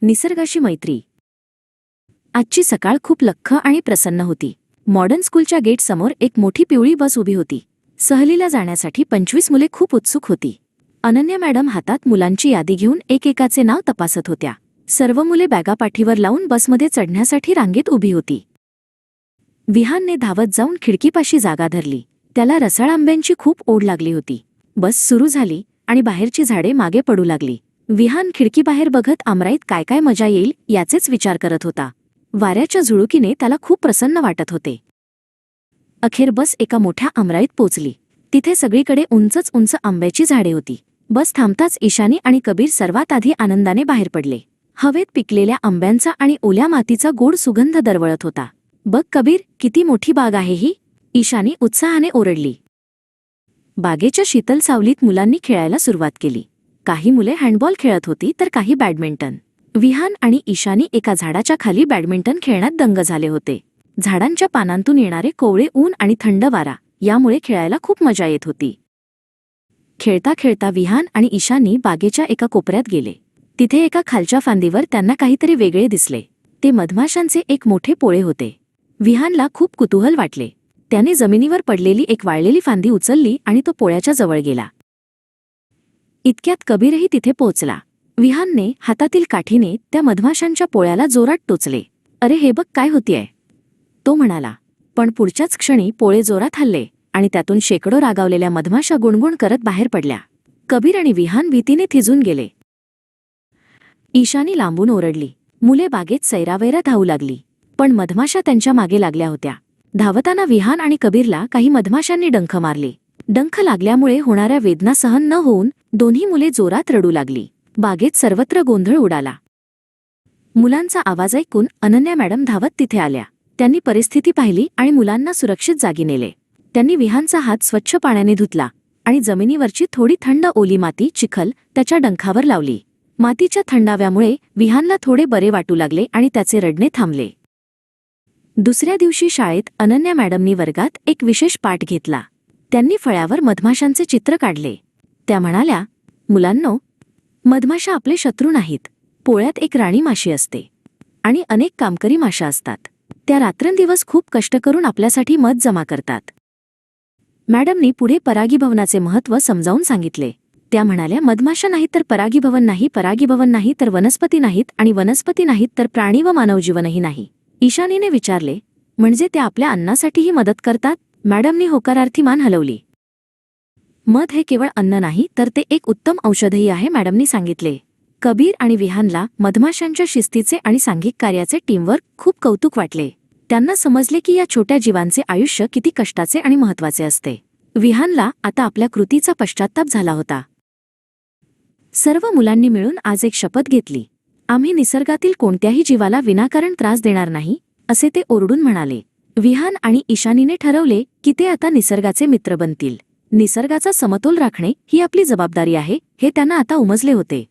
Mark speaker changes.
Speaker 1: निसर्गाशी मैत्री. आजची सकाळ खूप लख्ख आणि प्रसन्न होती. मॉडर्न स्कूलच्या गेटसमोर एक मोठी पिवळी बस उभी होती. सहलीला जाण्यासाठी 25 मुले खूप उत्सुक होती. अनन्या मॅडम हातात मुलांची यादी घेऊन एकेकाचे नाव तपासत होत्या. सर्व मुले बॅगा पाठीवर लावून बसमध्ये चढण्यासाठी रांगेत उभी होती. विहानने धावत जाऊन खिडकीपाशी जागा धरली. त्याला रसाळ आंब्यांची खूप ओढ लागली होती. बस सुरू झाली आणि बाहेरची झाडे मागे पडू लागली. विहान खिडकीबाहेर बघत आमराईत काय काय मजा येईल याचेच विचार करत होता. वाऱ्याच्या झुळुकीने त्याला खूप प्रसन्न वाटत होते. अखेर बस एका मोठ्या आमराईत पोचली. तिथे सगळीकडे उंचच उंच आंब्याची झाडे होती. बस थांबताच ईशानी आणि कबीर सर्वात आधी आनंदाने बाहेर पडले. हवेत पिकलेल्या आंब्यांचा आणि ओल्या मातीचा गोड सुगंध दरवळत होता. बघ कबीर, किती मोठी बाग आहे ही, ईशानी उत्साहाने ओरडली. बागेच्या शीतल सावलीत मुलांनी खेळायला सुरुवात केली. काही मुले हँडबॉल खेळत होती तर काही बॅडमिंटन. विहान आणि ईशानी एका झाडाच्या खाली बॅडमिंटन खेळण्यात दंग झाले होते. झाडांच्या पानांतून येणारे कोवळे ऊन आणि थंड वारा यामुळे खेळायला खूप मजा येत होती. खेळता खेळता विहान आणि ईशानी बागेच्या एका कोपऱ्यात गेले. तिथे एका खालच्या फांदीवर त्यांना काहीतरी वेगळे दिसले. ते मधमाशांचे एक मोठे पोळे होते. विहानला खूप कुतूहल वाटले. त्याने जमिनीवर पडलेली एक वाळलेली फांदी उचलली आणि तो पोळ्याच्या जवळ गेला. इतक्यात कबीरही तिथे पोहोचला. विहानने हातातील काठीने त्या मधमाशांच्या पोळ्याला जोरात टोचले. अरे हे बघ काय होतीये, तो म्हणाला. पण पुढच्याच क्षणी पोळे जोरात हलले आणि त्यातून शेकडो रागावलेल्या मधमाशा गुणगुण करत बाहेर पडल्या. कबीर आणि विहान भीतीने थिजून गेले. ईशानी लांबून ओरडली. मुले बागेत सैरावैरा धावू लागली. पण मधमाशा त्यांच्या मागे लागल्या होत्या. धावताना विहान आणि कबीरला काही मधमाशांनी डंख मारले. डंख लागल्यामुळे होणाऱ्या वेदना सहन न होऊन दोन्ही मुले जोरात रडू लागली. बागेत सर्वत्र गोंधळ उडाला. मुलांचा आवाज ऐकून अनन्या मॅडम धावत तिथे आल्या. त्यांनी परिस्थिती पाहिली आणि मुलांना सुरक्षित जागी नेले. त्यांनी विहानचा हात स्वच्छ पाण्याने धुतला आणि जमिनीवरची थोडी थंड ओली माती चिखल त्याच्या डंखावर लावली. मातीच्या थंडाव्यामुळे विहानला थोडे बरे वाटू लागले आणि त्याचे रडणे थांबले. दुसऱ्या दिवशी शाळेत अनन्या मॅडमनी वर्गात एक विशेष पाठ घेतला. त्यांनी फळ्यावर मधमाशांचे चित्र काढले. त्या म्हणाल्या, मुलांनो, मधमाशा आपले शत्रू नाहीत. पोळ्यात एक राणी माशी असते आणि अनेक कामकरी माशा असतात. त्या रात्रंदिवस खूप कष्ट करून आपल्यासाठी मध जमा करतात. मॅडमनी पुढे परागीभवनाचे महत्त्व समजावून सांगितले. त्या म्हणाल्या, मधमाशा नाहीत तर परागीभवन नाही, परागीभवन नाही तर वनस्पती नाहीत आणि वनस्पती नाहीत तर प्राणी व मानवजीवनही नाही. ईशानीने विचारले, म्हणजे त्या आपल्या अन्नासाठीही मदत करतात? मॅडमनी होकारार्थी मान हलवली. मध हे केवळ अन्न नाही तर ते एक उत्तम औषधही आहे, मॅडमनी सांगितले. कबीर आणि विहानला मधमाशांच्या शिस्तीचे आणि सांघिक कार्याचे टीमवर्क खूप कौतुक वाटले. त्यांना समजले की या छोट्या जीवांचे आयुष्य किती कष्टाचे आणि महत्त्वाचे असते. विहानला आता आपल्या कृतीचा पश्चात्ताप झाला होता. सर्व मुलांनी मिळून आज एक शपथ घेतली. आम्ही निसर्गातील कोणत्याही जीवाला विनाकारण त्रास देणार नाही, असे ते ओरडून म्हणाले. विहान आणि ईशानीने ठरवले की ते आता निसर्गाचे मित्र बनतील. निसर्गाचा समतोल राखणे ही आपली जबाबदारी आहे हे त्यांना आता उमजले होते.